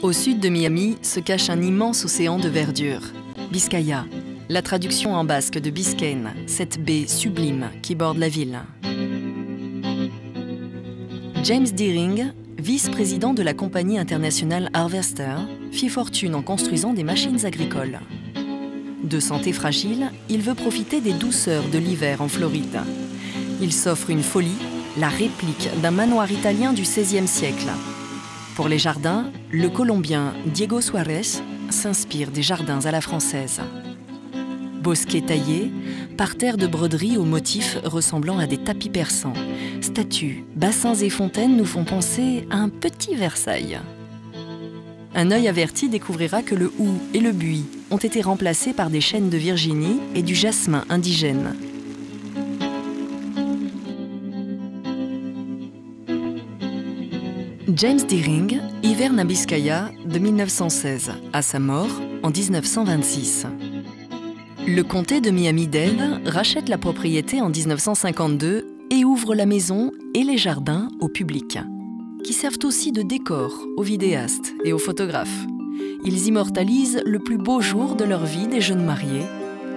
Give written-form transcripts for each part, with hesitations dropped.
Au sud de Miami se cache un immense océan de verdure. Biscaya, la traduction en basque de Biscayne, cette baie sublime qui borde la ville. James Deering, vice-président de la compagnie internationale Harvester, fit fortune en construisant des machines agricoles. De santé fragile, il veut profiter des douceurs de l'hiver en Floride. Il s'offre une folie, la réplique d'un manoir italien du XVIe siècle. Pour les jardins, le Colombien Diego Suarez s'inspire des jardins à la française. Bosquets taillés, parterres de broderies aux motifs ressemblant à des tapis persans, statues, bassins et fontaines nous font penser à un petit Versailles. Un œil averti découvrira que le hou et le buis ont été remplacés par des chênes de Virginie et du jasmin indigène. James Deering hiverne à Biscaya de 1916 à sa mort en 1926. Le comté de Miami-Dade rachète la propriété en 1952 et ouvre la maison et les jardins au public, qui servent aussi de décor aux vidéastes et aux photographes. Ils immortalisent le plus beau jour de leur vie des jeunes mariés.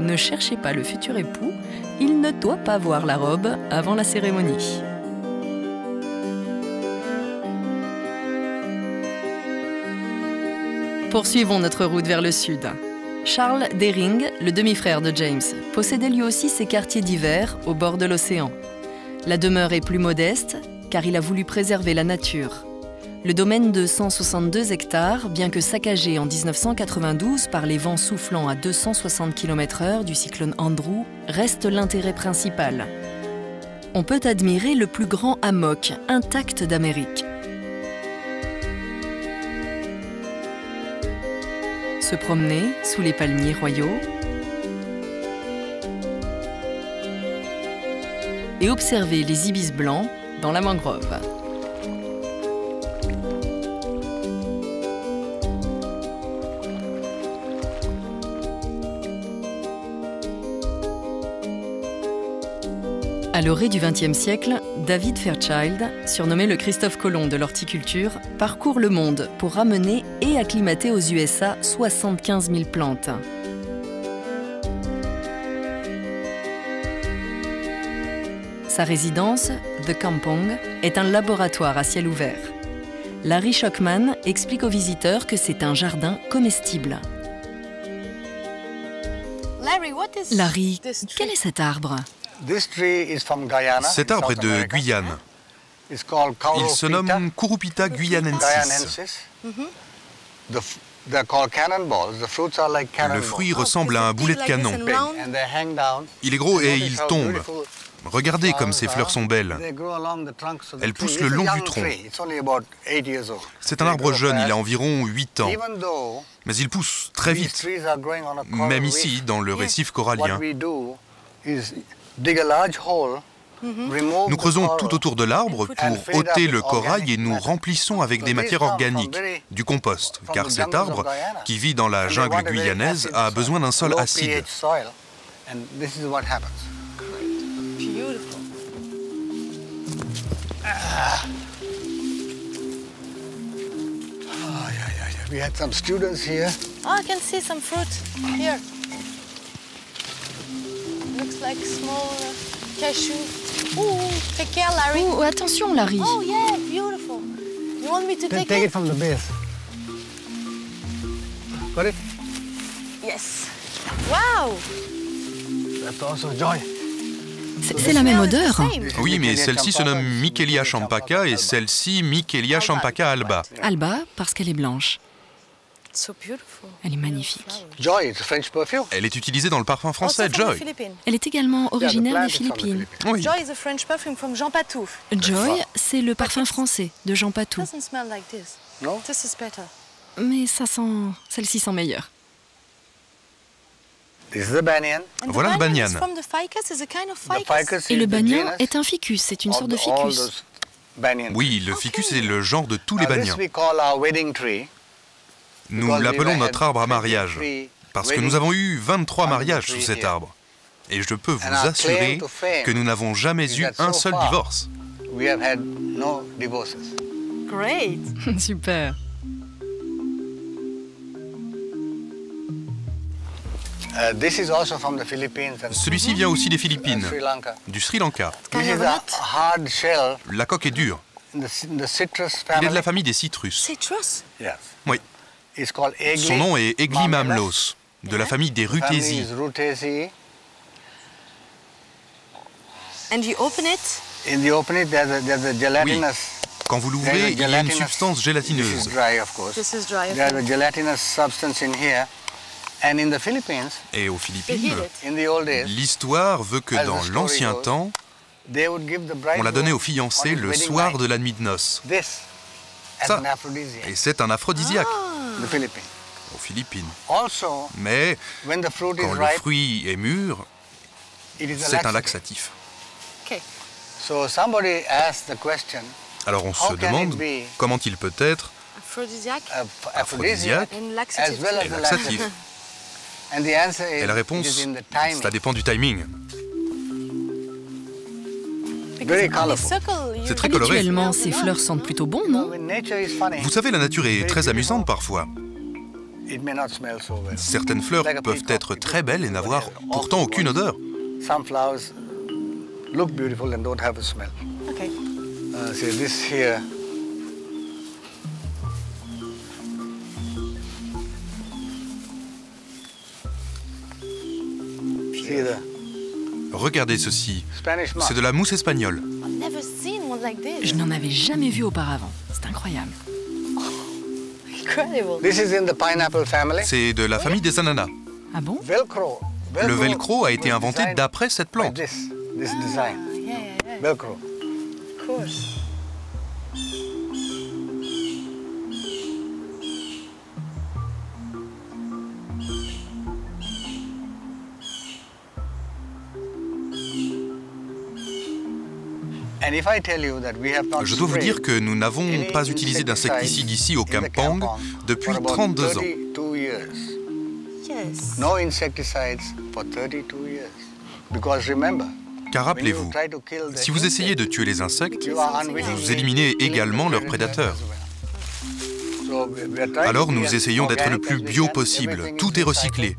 Ne cherchez pas le futur époux, il ne doit pas voir la robe avant la cérémonie. Poursuivons notre route vers le sud. Charles Deering, le demi-frère de James, possédait lui aussi ses quartiers d'hiver au bord de l'océan. La demeure est plus modeste, car il a voulu préserver la nature. Le domaine de 162 hectares, bien que saccagé en 1992 par les vents soufflant à 260 km/h du cyclone Andrew, reste l'intérêt principal. On peut admirer le plus grand hammock intact d'Amérique. Se promener sous les palmiers royaux et observer les ibis blancs dans la mangrove. À l'orée du XXe siècle, David Fairchild, surnommé le Christophe Colomb de l'horticulture, parcourt le monde pour ramener et acclimater aux USA 75 000 plantes. Sa résidence, The Kampong, est un laboratoire à ciel ouvert. Larry Shockman explique aux visiteurs que c'est un jardin comestible. Larry, quel est cet arbre ? Cet arbre est de Guyane. Il se nomme Curupita guyanensis. Le fruit ressemble à un boulet de canon. Il est gros et il tombe. Regardez comme ces fleurs sont belles. Elles poussent le long du tronc. C'est un arbre jeune, il a environ 8 ans. Mais il pousse très vite, même ici, dans le récif corallien. Nous creusons tout autour de l'arbre pour ôter le corail et nous remplissons avec des matières organiques, du compost, car cet arbre, qui vit dans la jungle guyanaise, a besoin d'un sol acide. We had some students here. Oh, I can see some fruit here. Looks like small cashew. Ooh, take care, Larry. Oh, attention, Larry. Oh, yeah, beautiful. You want me to take it from the base. Got it? Yes. Wow. That's also Joy. C'est la même odeur. Oui, mais celle-ci se nomme Michelia champaca et celle-ci Michelia champaca alba. Alba, parce qu'elle est blanche. So beautiful. Elle est magnifique. Joy, it's a French perfume. Elle est utilisée dans le parfum français, Joy. Elle est également originaire des Philippines. Oui. Joy is a French perfume from Jean Patou. Joy, c'est le parfum français de Jean Patou. Doesn't smell like this. No? This is better. Mais ça sent... celle-ci sent meilleure. This is a banyan. And Voilà the le banyan. is from the ficus, is a kind of The ficus. ficus Et le is the banyan genus est un ficus, c'est une of sorte de all ficus. those banyan Oui, trees. le ficus est le genre de tous les Now, this banians. we call our wedding tree. Nous because we l'appelons had notre arbre à 23 mariage, parce que nous avons eu 23 mariages sous cet arbre. Et je peux vous And our assurer claim to fame que nous n'avons jamais is eu that un so seul far, divorce. We have had no divorces. Great. Super. This is also from the Philippines and Celui-ci vient aussi des Philippines, Sri Lanka. du Sri Lanka. This is a hard shell La coque est dure. in the citrus Il est family. de la famille des citrus. Citrus. Yes. Oui. It's called Egli. Son nom est Eglimamlos, de la famille des Family Ruthésies. is Ruthésiae. And you open it. In the opening, there's a gelatinous. Quand vous there's l'ouvrez, a il y a une gelatinous- substance This gélatineuse. is dry, of course. This is dry. There's a Okay. gelatinous substance in here, and in the Philippines, Et aux They Philippines, heat it. in the old days, l'histoire veut que As the dans story l'ancien goes, temps, they would give the bride on la donnait aux fiancés le soir de la nuit de noces. This as Ça. an aphrodisiac. Et c'est un aphrodisiaque The Philippines. aux Philippines. Also, Mais when the fruit is quand le ripe, fruit est mur, it is a c'est un laxative. laxatif. Okay. So somebody asked the question, Alors on How se can demande it be comment il peut être Aphrodisiac aphrodisiac and as laxative. well as et the laxatif. laxative. And the answer is, Et la it réponse, is in the timing. cela dépend du timing. Very Because colorful. the circle, you- C'est très coloré. Habituellement, ces fleurs sentent plutôt bon, non? When nature is funny, Vous savez, la nature est très amusante parfois. it may not smell so well. Certaines fleurs Like a peuvent peacock. être très belles et n'avoir pourtant aucune odeur. Some flowers look beautiful and don't have a smell. Okay. See this here. See the Regardez ceci. Spanish moss. C'est de la mousse espagnole. I've never seen one like this. Je n'en avais jamais vu auparavant. C'est incroyable. Incredible. This is in the pineapple family. C'est de la famille des ananas. Ah bon? Velcro. Le velcro a été was inventé designed d'après cette by plante. this design. Yeah, yeah, Velcro. of course. And if I tell you that we have not Je dois vous sprayed dire que nous n'avons any pas utilisé d'insecticide ici au insecticides in the Kampong Kampong depuis for about 32 ans. 32 years. Yes. No insecticides for 32 years. Because remember, Car when you rappelez-vous, try to kill the si vous essayez de insect, tuer les insectes, you are unwittingly vous éliminez killing également the leurs prédateurs. as well. So we are trying Alors to be nous as essayons d'être le organic plus as we bio can. possible. Everything Tout is est recyclé.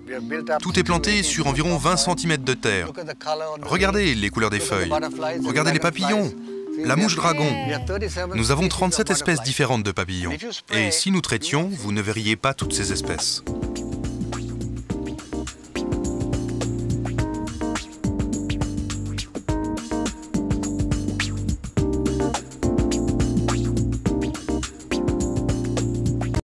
We have built up Tout est planté 16 sur feet environ of 20 soil. cm de terre. Look at the color of the Regardez leaves. les couleurs des Look at the feuilles. butterflies and Regardez les dragonflies. papillons. See, La we mouche have- dragon. we have 37 Nous avons species of 37 espèces butterflies. différentes de papillons. Et si nous traitions, vous ne verriez pas toutes ces espèces.